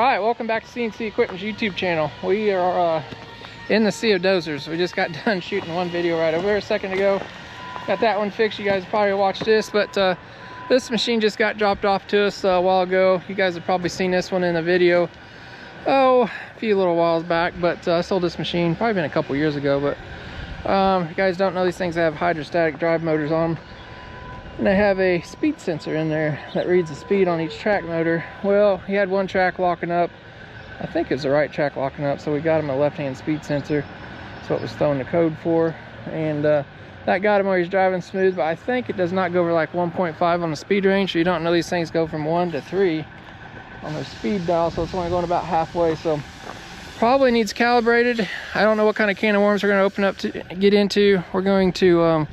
Alright, welcome back to CNC Equipment's YouTube channel. We are in the sea of dozers. We just got done shooting one video right over there a second ago. Got that one fixed. You guys probably watched this, but this machine just got dropped off to us a while ago. You guys have probably seen this one in a video, a few little whiles back, but I sold this machine probably been a couple years ago. But you guys don't know, these things have hydrostatic drive motors on them. And they have a speed sensor in there that reads the speed on each track motor. Well, he had one track locking up. I think it's the right track locking up, so we got him a left-hand speed sensor. That's what was throwing the code for. And that got him where he's driving smooth, but I think it does not go over like 1.5 on the speed range. So you don't know, these things go from 1 to 3 on their speed dial, so it's only going about halfway. So probably needs calibrated. I don't know what kind of can of worms we're going to open up to get into. We're going to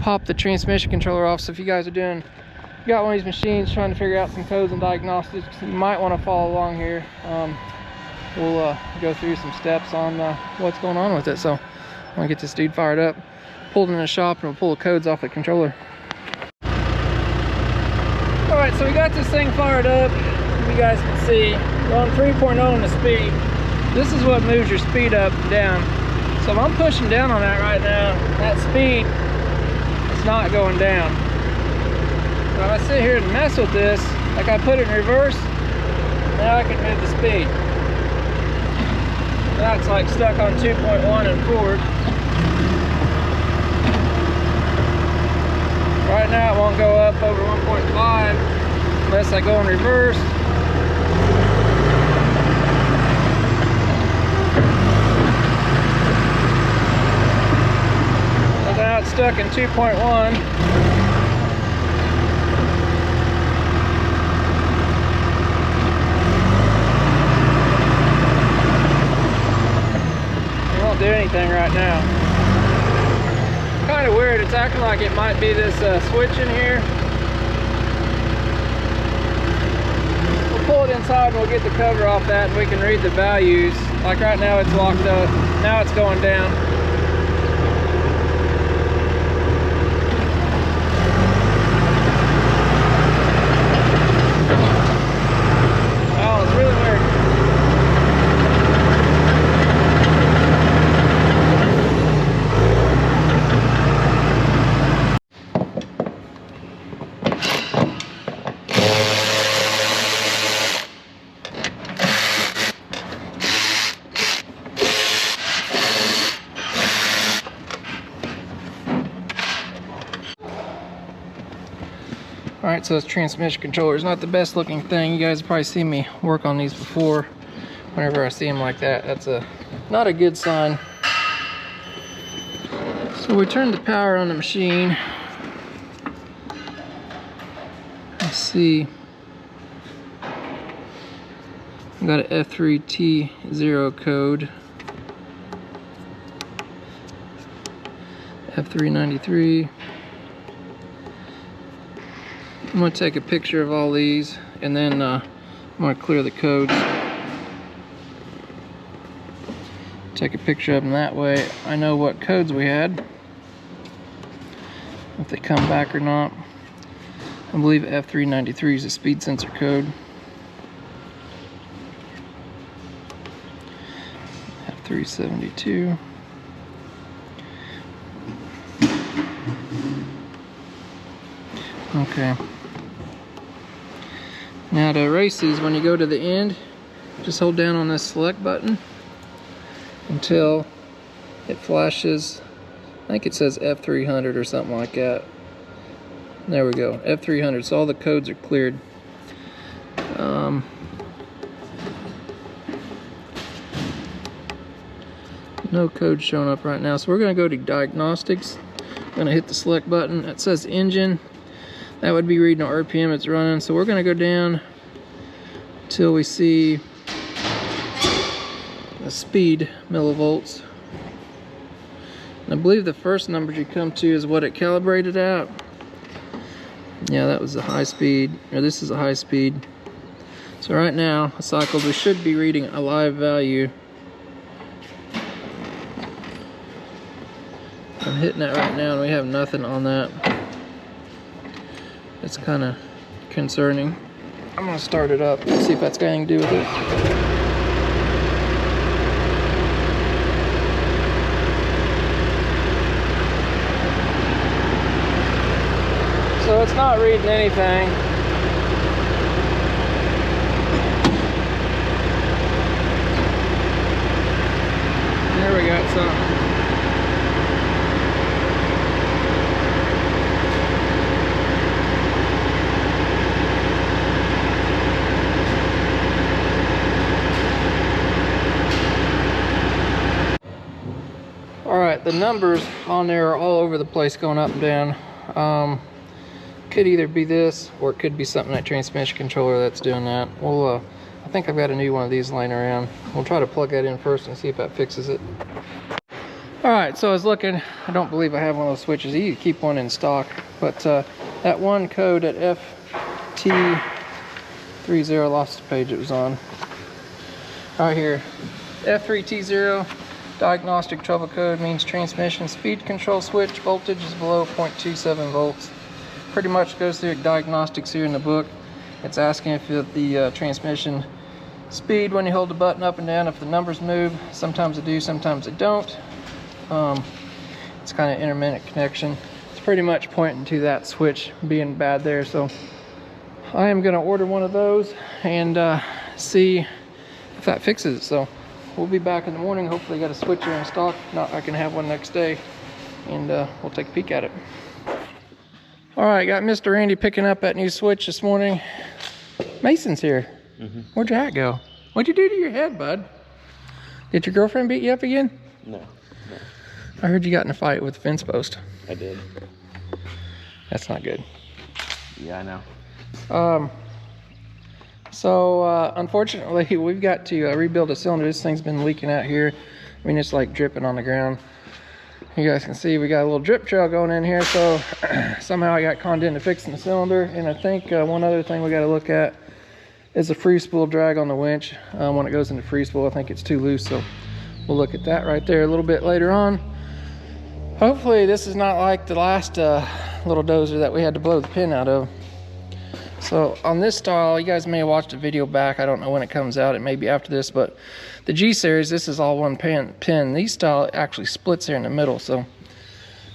pop the transmission controller off. So if you guys are got one of these machines trying to figure out some codes and diagnostics, you might want to follow along here. We'll go through some steps on what's going on with it. So I'm gonna get this dude fired up, pulled in the shop, and we'll pull the codes off the controller. All right, so we got this thing fired up. You guys can see we're on 3.0 in the speed. This is what moves your speed up and down. So if I'm pushing down on that right now, that speed, it's not going down. So if I sit here and mess with this, like I put it in reverse, now I can move the speed. Now it's like stuck on 2.1 and forward. Right now it won't go up over 1.5 unless I go in reverse. So now it's stuck in 2.1. Do anything right now. Kind of weird. It's acting like it might be this switch in here. We'll pull it inside and we'll get the cover off that, and we can read the values. Like right now it's locked up. Now it's going down. Oh, it's really weird. Alright, so this transmission controller is not the best looking thing. You guys have probably seen me work on these before. Whenever I see them like that, that's not a good sign. So we turned the power on the machine. Let's see. I got an F3T0 code. F393. I'm going to take a picture of all these, and then I'm going to clear the codes. Take a picture of them, that way I know what codes we had, if they come back or not. I believe F393 is a speed sensor code. F372. Okay. Now to erase these, when you go to the end, just hold down on this select button until it flashes. I think it says F300 or something like that. There we go, F300. So all the codes are cleared. No code showing up right now, so we're going to go to diagnostics. I'm going to hit the select button. It says engine. That would be reading our RPM it's running. So we're going to go down till we see the speed millivolts. And I believe the first number you come to is what it calibrated at. Yeah, that was the high speed, or this is a high speed. So right now, the cycles, we should be reading a live value. I'm hitting that right now and we have nothing on that. It's kind of concerning. I'm gonna start it up and see if that's got anything to do with it. So it's not reading anything. There we got something. Alright, the numbers on there are all over the place, going up and down. Could either be this, or it could be something that transmission controller that's doing that. We'll, I think I've got a new one of these laying around. We'll try to plug that in first and see if that fixes it. Alright, so I was looking. I don't believe I have one of those switches. You need to keep one in stock. But that one code at FT30, lost the page it was on. Right here, F3T0. Diagnostic trouble code means transmission speed control switch voltage is below 0.27 volts. Pretty much goes through diagnostics here in the book. It's asking if the transmission speed, when you hold the button up and down, if the numbers move. Sometimes they do, sometimes they don't. It's kind of intermittent connection. It's pretty much pointing to that switch being bad there. So I am going to order one of those and see if that fixes it. So we'll be back in the morning. Hopefully got a switcher in stock. If not, I can have one next day, and we'll take a peek at it. All right, got Mr. Randy picking up that new switch this morning. Mason's here. Where'd your hat go? What'd you do to your head, bud? Did your girlfriend beat you up again? No. I heard you got in a fight with the fence post. I did. That's not good. Yeah, I know. So unfortunately, we've got to rebuild a cylinder. This thing's been leaking out here. I mean, it's like dripping on the ground. You guys can see we got a little drip trail going in here. So somehow I got conned into fixing the cylinder. And I think one other thing we got to look at is the free spool drag on the winch. When it goes into free spool, I think it's too loose. So we'll look at that right there a little bit later on. Hopefully this is not like the last little dozer that we had to blow the pin out of. So on this style, you guys may have watched a video back. I don't know when it comes out. It may be after this, but the G series, this is all one pin. These style actually splits here in the middle. So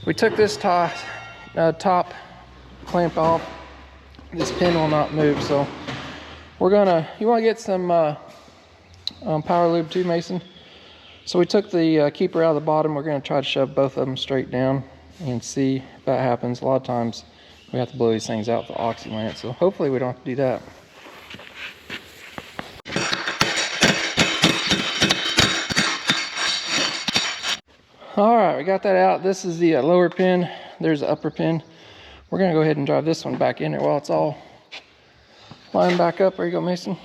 we took this top clamp off. This pin will not move. So we're gonna, you wanna get some power lube too, Mason? So we took the keeper out of the bottom. We're gonna try to shove both of them straight down and see if that happens. A lot of times we have to blow these things out with the oxylant, so hopefully we don't have to do that. All right, we got that out. This is the lower pin. There's the upper pin. We're gonna go ahead and drive this one back in there while it's all lined back up. There you go, Mason.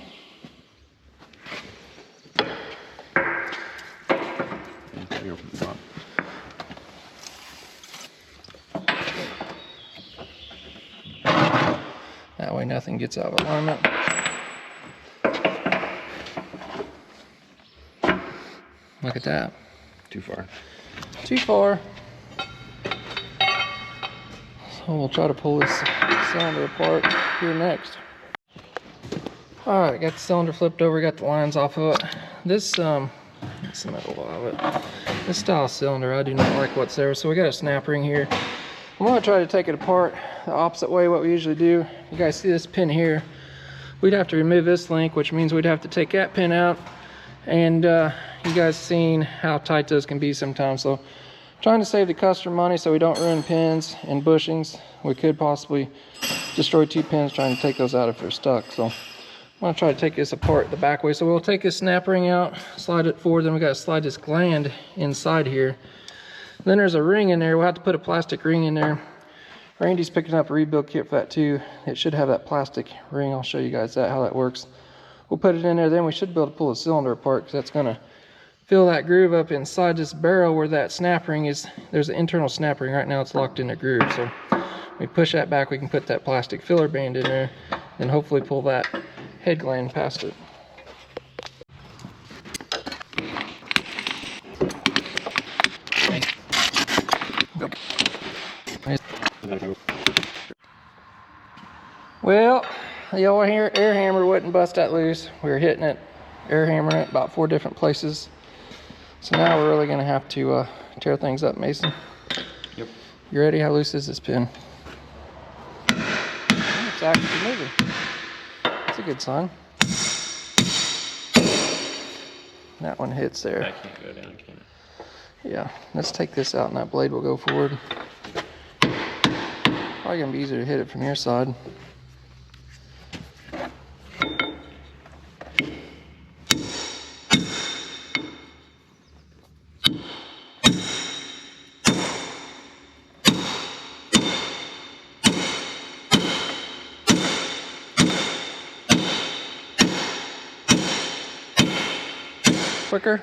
That way nothing gets out of alignment. Look at that. Too far. Too far. So we'll try to pull this cylinder apart here next. Alright, got the cylinder flipped over, got the lines off of it. This, that's the metal of it. This style cylinder I do not like whatsoever, so we got a snap ring here. I'm going to try to take it apart the opposite way what we usually do. You guys see this pin here. We'd have to remove this link, which means we'd have to take that pin out. And you guys seen how tight those can be sometimes. So trying to save the customer money so we don't ruin pins and bushings. We could possibly destroy 2 pins trying to take those out if they're stuck. So I'm going to try to take this apart the back way. So we'll take this snap ring out, slide it forward, then we got to slide this gland inside here. Then there's a ring in there. We'll have to put a plastic ring in there. Randy's picking up a rebuild kit for that too. It should have that plastic ring. I'll show you guys how that works. We'll put it in there, then we should be able to pull the cylinder apart, because that's going to fill that groove up inside this barrel where that snap ring is. There's an internal snap ring. Right now it's locked in the groove. So we push that back, we can put that plastic filler band in there and hopefully pull that head gland past it. Well, the old air hammer wouldn't bust that loose. We were hitting it, air hammering it about 4 different places. So now we're really gonna have to tear things up, Mason. Yep. You ready? How loose is this pin? Oh, it's actually moving. That's a good sign. That one hits there. That can't go down, can it? Yeah, let's take this out and that blade will go forward. Probably gonna be easier to hit it from your side. Quicker.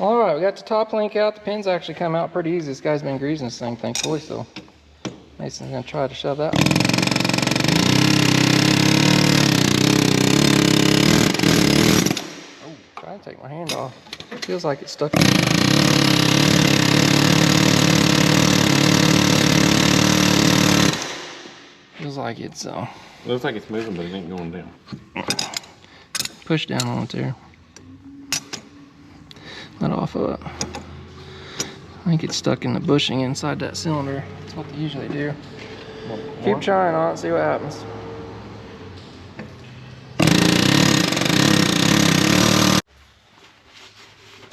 All right, we got the top link out. The pins actually come out pretty easy. This guy's been greasing this thing, thankfully, so Mason's gonna try to shove that one. Oh, trying to take my hand off. It feels like it's stuck. Feels like it's Looks like it's moving, but it ain't going down. Push down on it there. Let off of it. I think it's stuck in the bushing inside that cylinder. That's what they usually do. Keep trying on it, see what happens.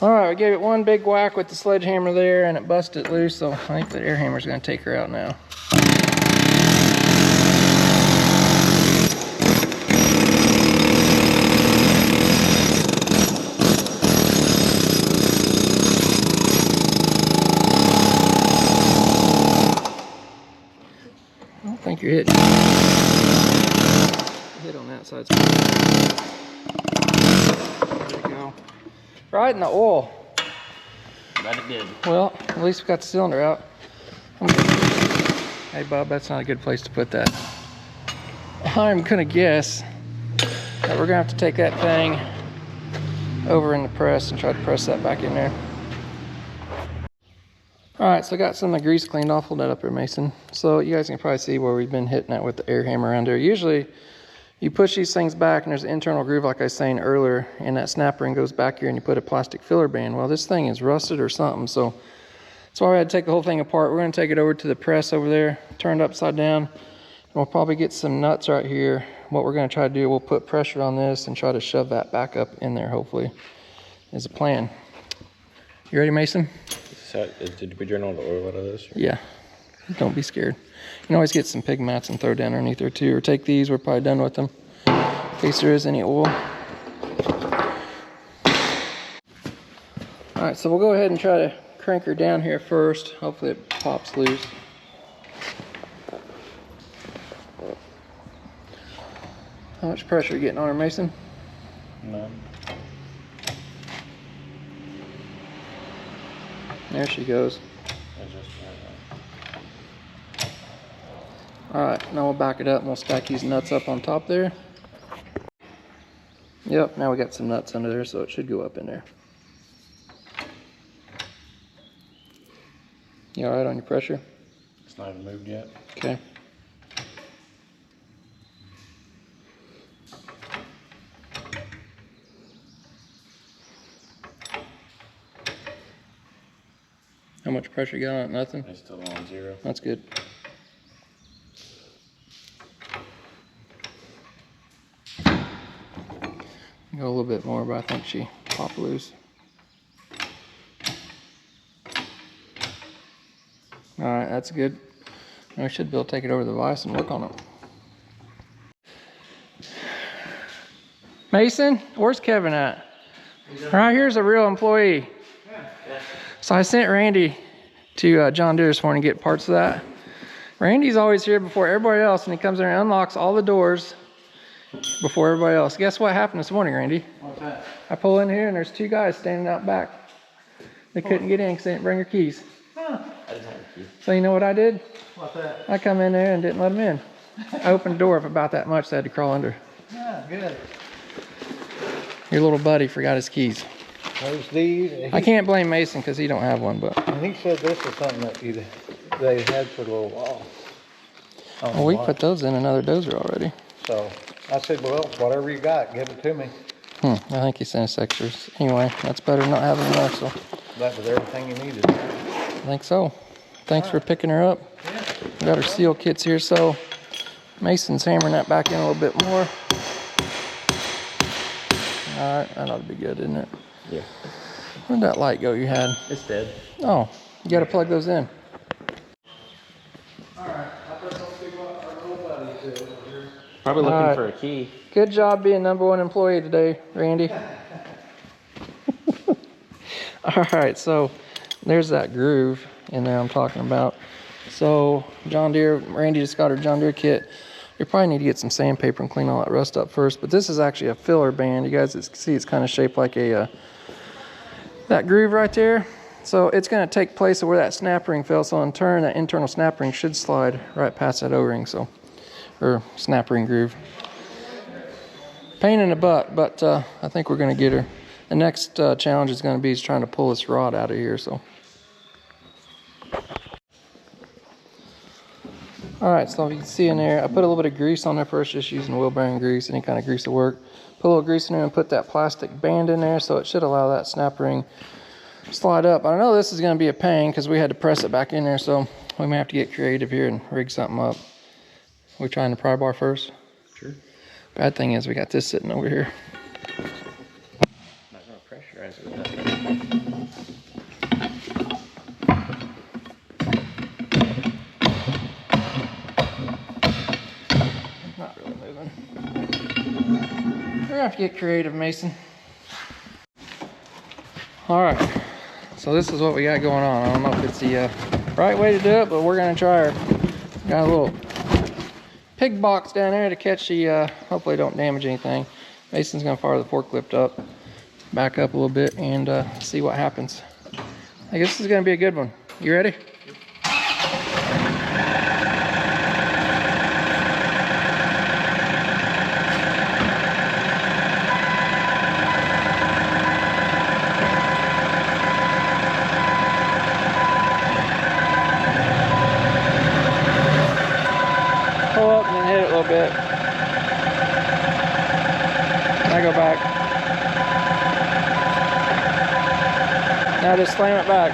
All right, we gave it one big whack with the sledgehammer there and it busted loose, so I think the air hammer's gonna take her out now. I don't think you're hitting. Hit on that side. There we go. Right in the oil. But it did. Well, at least we got the cylinder out. Hey Bob, that's not a good place to put that. I'm gonna guess that we're gonna have to take that thing over in the press and try to press that back in there. All right, so I got some of the grease cleaned off. Hold that up there, Mason. So you guys can probably see where we've been hitting that with the air hammer around there. Usually you push these things back and there's an internal groove like I was saying earlier, and that snap ring goes back here and you put a plastic filler band. Well, this thing is rusted or something, so that's why we had to take the whole thing apart. We're gonna take it over to the press over there, turn it upside down, and we'll probably get some nuts right here. What we're gonna try to do, we'll put pressure on this and try to shove that back up in there, hopefully, is the plan. You ready, Mason? Did we drain all the oil out of this? Yeah, don't be scared. You can always get some pig mats and throw down underneath there too, or take these, we're probably done with them, in case there is any oil. All right, so we'll go ahead and try to crank her down here first. Hopefully it pops loose. How much pressure are you getting on her, Mason? None. There she goes. All right, now we'll back it up and we'll stack these nuts up on top there. Yep, now we got some nuts under there, so it should go up in there. You all right on your pressure? It's not even moved yet. Okay. How much pressure you got on it? Nothing? It's still on 0. That's good. Go a little bit more, but I think she popped loose. All right, that's good. Now we should be able to take it over the vise and work on it. Mason, where's Kevin at? Right here's a real employee. So I sent Randy to John Deere this morning to get parts of that. Randy's always here before everybody else, and he comes there and unlocks all the doors before everybody else. Guess what happened this morning, Randy? What's that? I pull in here and there's 2 guys standing out back. They couldn't get in because they didn't bring their keys. Huh. I didn't have a key. So you know what I did? What's that? I come in there and didn't let them in. I opened the door up about that much, so I had to crawl under. Yeah, good. Your little buddy forgot his keys. There's these. I can't blame Mason because he don't have one, but. And he said this is something that they had for a little while. Well, we put those in another dozer already. So I said, well, whatever you got, give it to me. I think he sent us extras. Anyway, that's better than not having enough, so. That was everything you needed. I think so. Thanks for picking her up. Yeah. We got our seal kits here, so Mason's hammering that back in a little bit more. All right, that ought to be good, isn't it? Yeah. Where'd that light go you had? It's dead. Oh, you got to plug those in. Probably looking Alright. for a key. Good job being #1 employee today, Randy. All right, so there's that groove in there I'm talking about. So John Deere, Randy just got her John Deere kit. You probably need to get some sandpaper and clean all that rust up first, but this is actually a filler band. You guys see it's kind of shaped like a that groove right there. So it's going to take place of where that snap ring fell. So in turn, that internal snap ring should slide right past that O-ring, so, or snap ring groove. Pain in the butt, but I think we're going to get her. The next challenge is going to be trying to pull this rod out of here. So, all right. So if you can see in there, I put a little bit of grease on there first, just using wheel bearing grease. Any kind of grease will work. Put a little grease in there and put that plastic band in there, so it should allow that snap ring slide up. I know this is going to be a pain because we had to press it back in there, so we may have to get creative here and rig something up. We trying the pry bar first? Sure. Bad thing is we got this sitting over here. Not gonna pressurize it with nothing. Not really moving. We're gonna have to get creative, Mason. All right, so this is what we got going on. I don't know if it's the right way to do it, but we're gonna try our, got a little pig box down there to catch the, hopefully don't damage anything. Mason's gonna fire the forklift up, back up a little bit, and see what happens. I guess this is gonna be a good one. You ready? Pull up and then hit it a little bit. Now go back. Now just slam it back.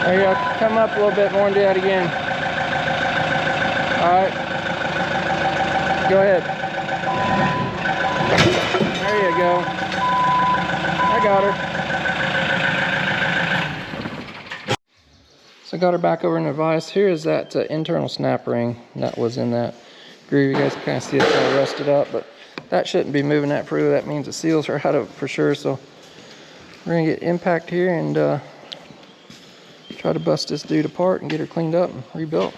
There you go. Come up a little bit more and do that again. Alright. Go ahead. There you go. I got her. So I got her back over in the vise. Here is that internal snap ring that was in that groove. You guys can kind of see it kind of rusted up, but that shouldn't be moving that freely. That means the seals are out of it for sure. So we're gonna get impact here and try to bust this dude apart and get her cleaned up and rebuilt.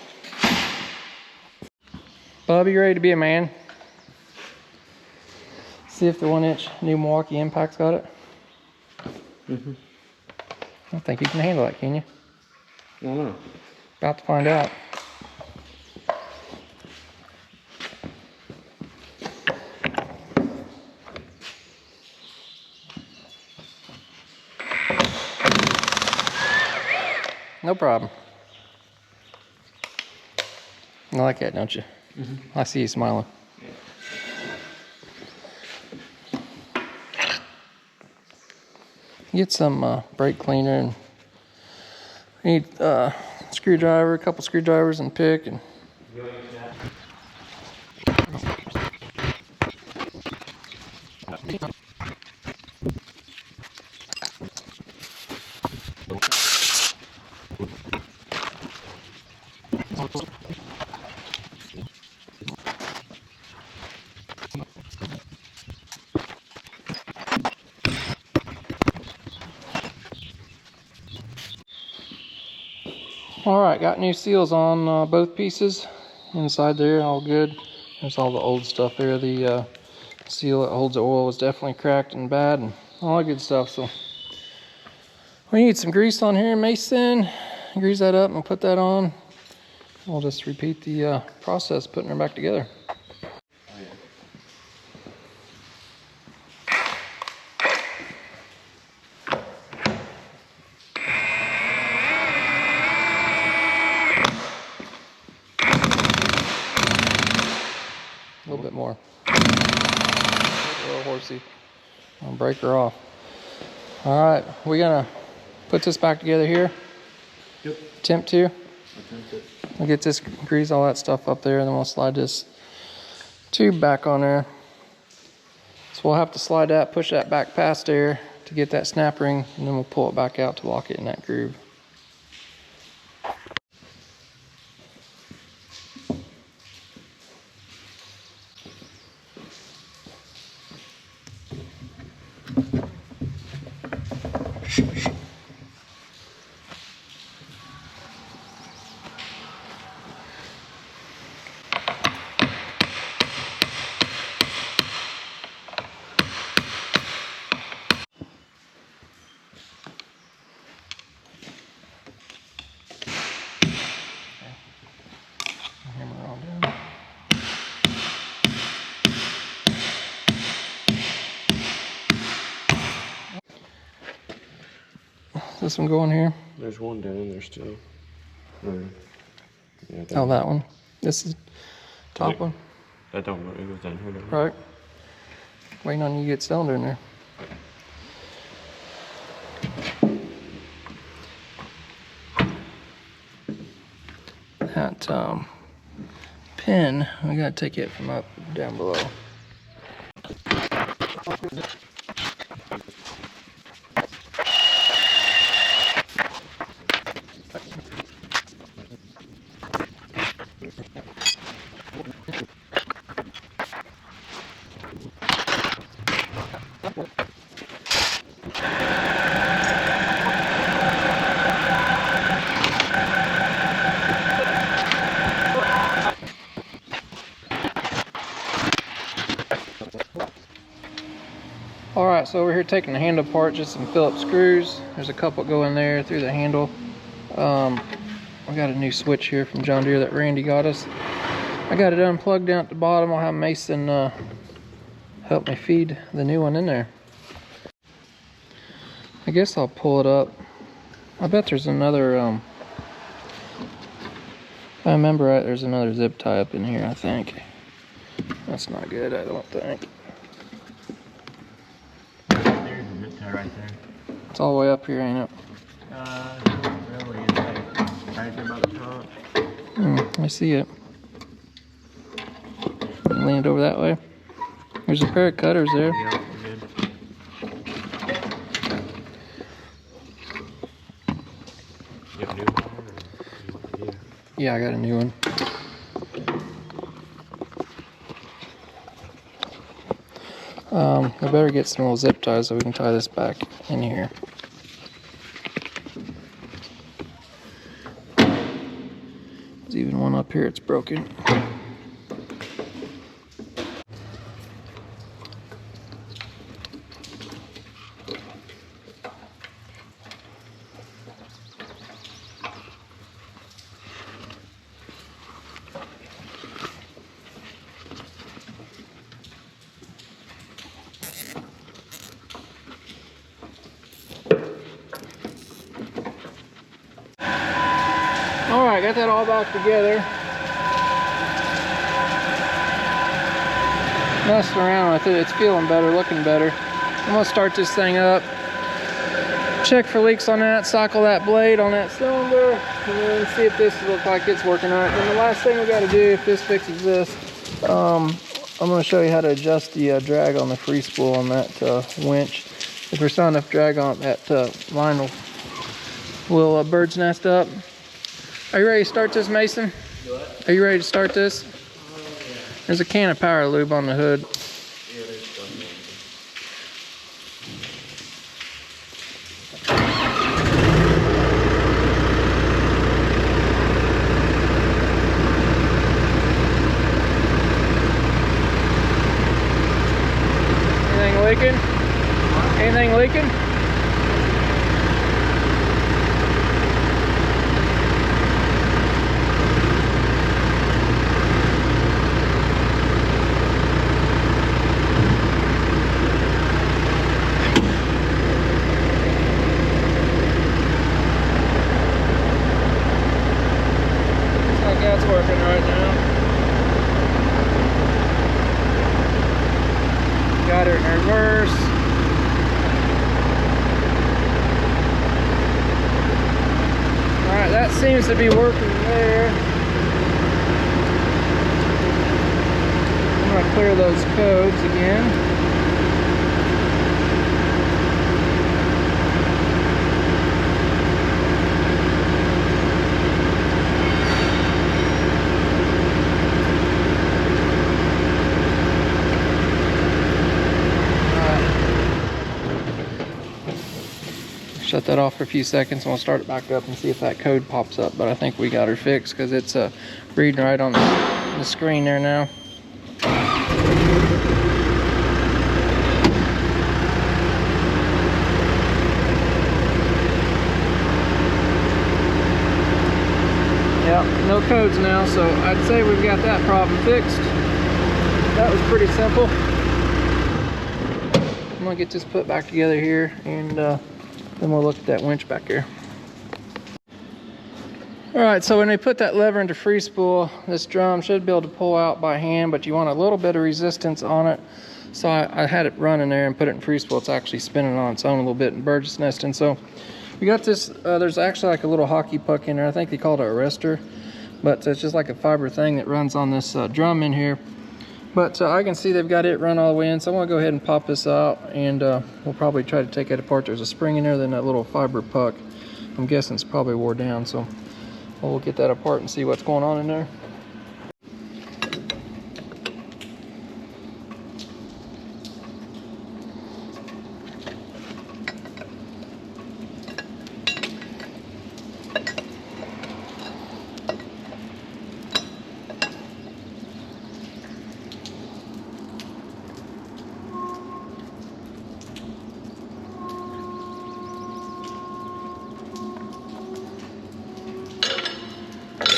Bubby, you ready to be a man? See if the 1-inch new Milwaukee impact's got it. I don't think you can handle that, can you? I don't know. About to find out. No problem. You like that, don't you? I see you smiling. Get some brake cleaner and need screwdriver, a couple screwdrivers and pick and All right, got new seals on both pieces. Inside there, all good. There's all the old stuff there. The seal that holds the oil was definitely cracked and bad and all that good stuff. So we need some grease on here, Mason. Grease that up and put that on. We'll just repeat the process, putting her back together. A little bit more. A little horsey. I'll break her off. All right, we're gonna put this back together here. Yep. Attempt to. Attempt it. We'll get this grease, all that stuff up there, and then we'll slide this tube back on there. So we'll have to slide that, push that back past there to get that snap ring, and then we'll pull it back out to lock it in that groove. Hammer it all down. This one going here? There's one down in there still. Yeah, Oh, that one. This is top one. That don't work. It goes down here. Don't it? Right. Waiting on you to get cylinder in there. That pin, we gotta take it from up down below. All right, so over here taking the handle apart, just some Phillips screws. There's a couple go in there through the handle. I got a new switch here from John Deere that Randy got us. I got it unplugged down at the bottom. I'll have Mason help me feed the new one in there. I guess I'll pull it up. I bet there's another, if I remember right, there's another zip tie up in here, I think. That's not good, I don't think. There's a zip tie right there. It's all the way up here, ain't it? Really, it's like right there by the top. I see it. Lean it over that way. There's a pair of cutters there. Yeah, we're good. You have a new one? Or? Yeah, I got a new one. I better get some little zip ties so we can tie this back in here. There's even one up here, it's broken. Alright, got that all back together. Messing around with it, it's feeling better, looking better. I'm gonna start this thing up, check for leaks on that, cycle that blade on that cylinder, and then see if this looks like it's working right. And the last thing we gotta do, if this fixes this, I'm gonna show you how to adjust the drag on the free spool on that winch. If there's not enough drag on it, that line will bird's nest up. Are you ready to start this, Mason? What? Are you ready to start this? Yeah. There's a can of power lube on the hood. Yeah, there's some. Anything leaking? That's working right now. Got it in reverse. Alright, that seems to be working there. I'm going to clear those codes again. Shut that off for a few seconds and we'll start it back up and see if that code pops up. But I think we got her fixed because it's reading right on the screen there now. Yeah, no codes now, so I'd say we've got that problem fixed. That was pretty simple. I'm gonna get this put back together here and then we'll look at that winch back here. Alright, so when they put that lever into free spool, this drum should be able to pull out by hand, but you want a little bit of resistance on it. So I had it running there and put it in free spool. It's actually spinning on its own a little bit and bird's nesting. So we got this, there's actually like a little hockey puck in there. I think they call it a arrestor, but it's just like a fiber thing that runs on this drum in here. But I can see they've got it run all the way in, so I'm gonna go ahead and pop this out and we'll probably try to take it apart. There's a spring in there, then that little fiber puck. I'm guessing it's probably wore down, so we'll get that apart and see what's going on in there.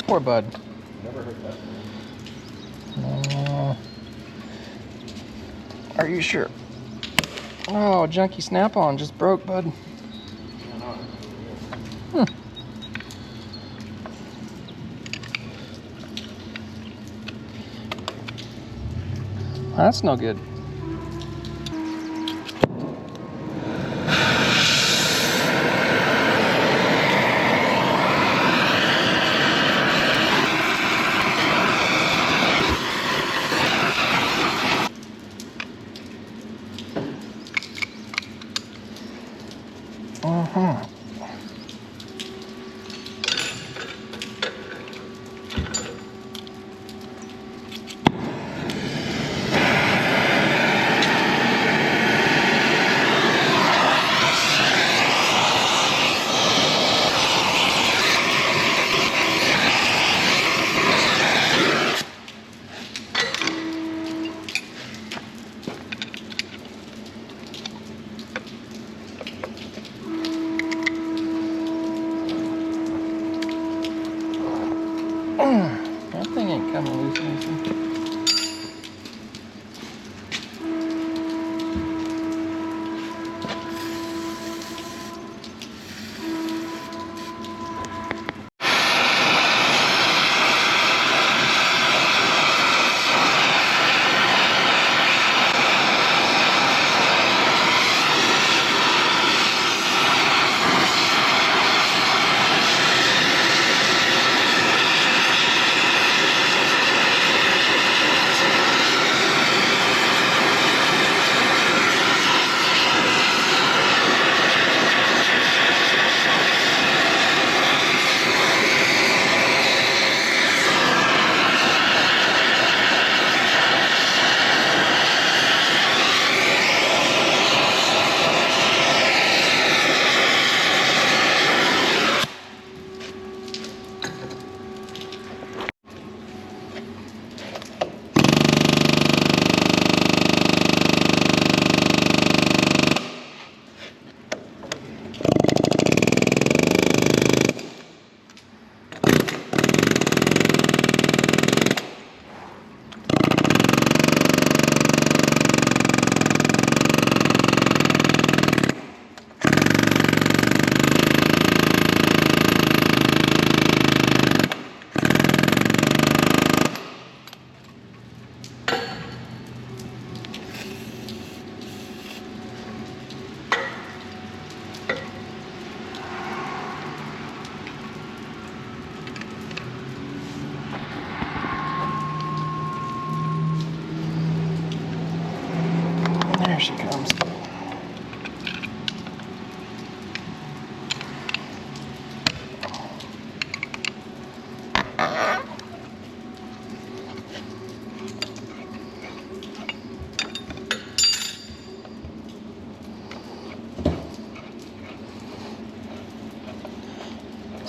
Poor bud. Never heard that. Are you sure? Oh, junky snap-on just broke, bud. That's no good.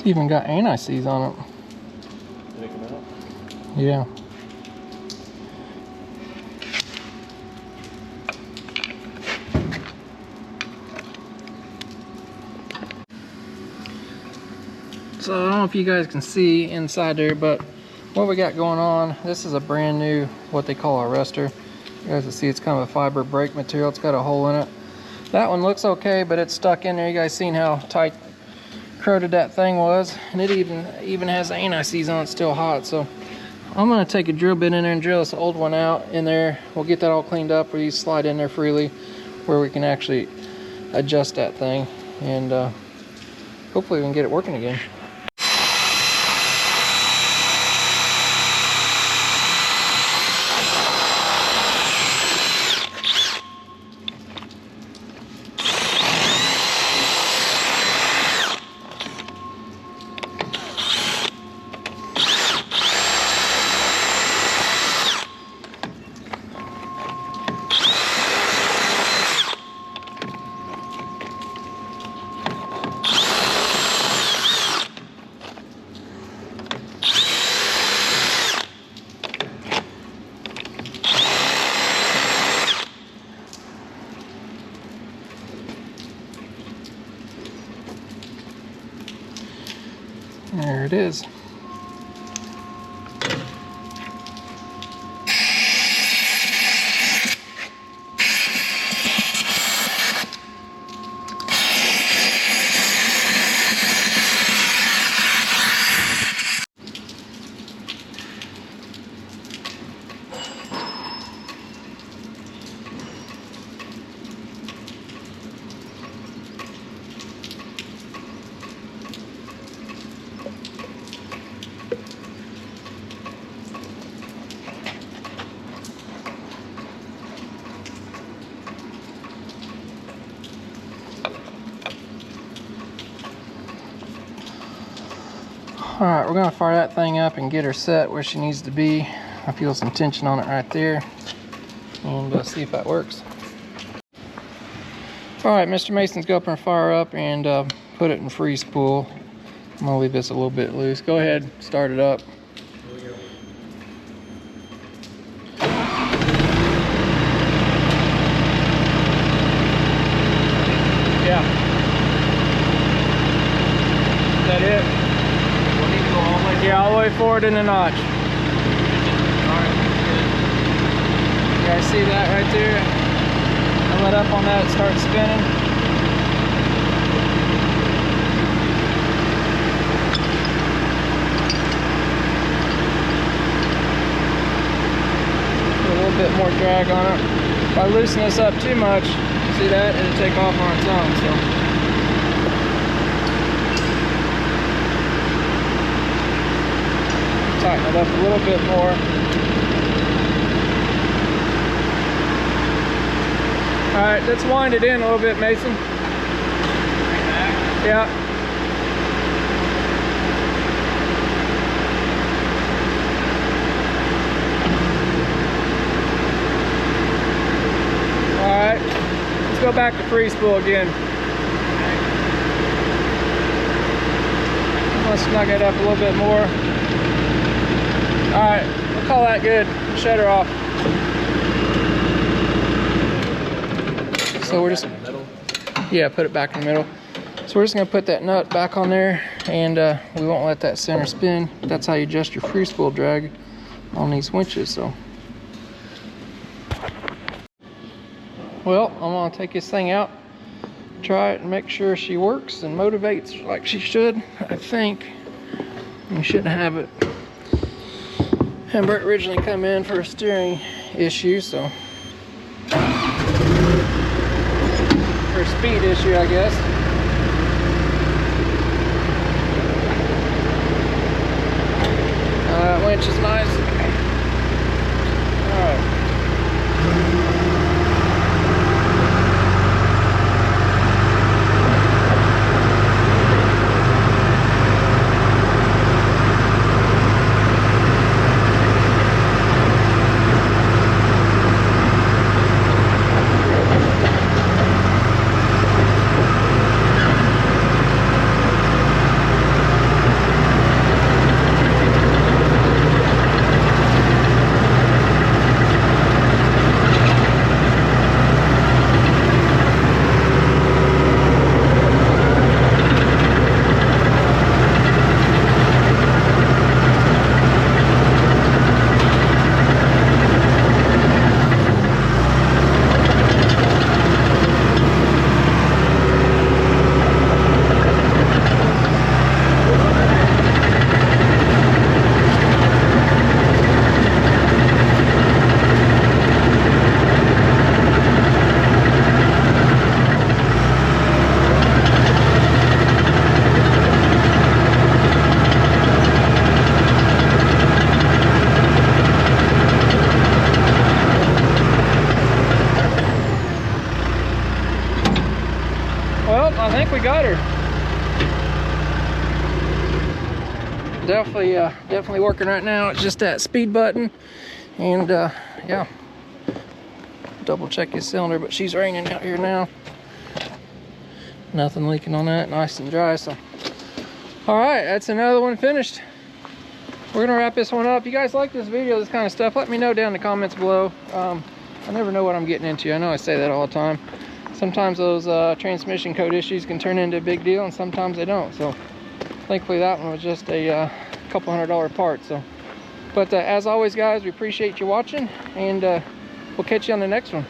Even got anti-seize on it. Did it come out? Yeah. So I don't know if you guys can see inside there, but what we got going on, this is a brand new, what they call a arrestor. You guys can see it's kind of a fiber brake material. It's got a hole in it. That one looks okay, but it's stuck in there. You guys seen how tight corroded that thing was, and it even has the anti-seize on it, still hot. So I'm gonna take a drill bit in there and drill this old one out in there. We'll get that all cleaned up where you slide in there freely, where we can actually adjust that thing, and hopefully we can get it working again. There it is. Alright, we're going to fire that thing up and get her set where she needs to be. I feel some tension on it right there. And see if that works. Alright, Mr. Mason's going to fire up and put it in free spool. I'm going to leave this a little bit loose. Go ahead, start it up. Yeah. Is that it? Yeah, all the way forward in the notch. You guys see that right there? I let up on that, it starts spinning. Put a little bit more drag on it. If I loosen this up too much, see that? It'll take off on its own. So. Tighten it up a little bit more. Alright, let's wind it in a little bit, Mason. Yeah. Alright, let's go back to free spool again. Let's snug it up a little bit more. Alright, we'll call that good. Shut her off. So we're just, yeah, put it back in the middle. So we're just gonna put that nut back on there, and we won't let that center spin. That's how you adjust your free spool drag on these winches. So, well, I'm gonna take this thing out, try it, and make sure she works and motivates like she should. I think we shouldn't have it. And Bert originally come in for a steering issue, so. For a speed issue, I guess. Winch is nice. Alright. Well, I think we got her. Definitely working right now. It's just that speed button, and yeah, double check his cylinder, but she's raining out here now. Nothing leaking on that, nice and dry. So all right, that's another one finished. We're gonna wrap this one up. If you guys like this video, this kind of stuff, let me know down in the comments below. I never know what I'm getting into. I know I say that all the time. Sometimes those transmission code issues can turn into a big deal, and sometimes they don't. So thankfully that one was just a couple $100 part. So, but as always guys, we appreciate you watching, and we'll catch you on the next one.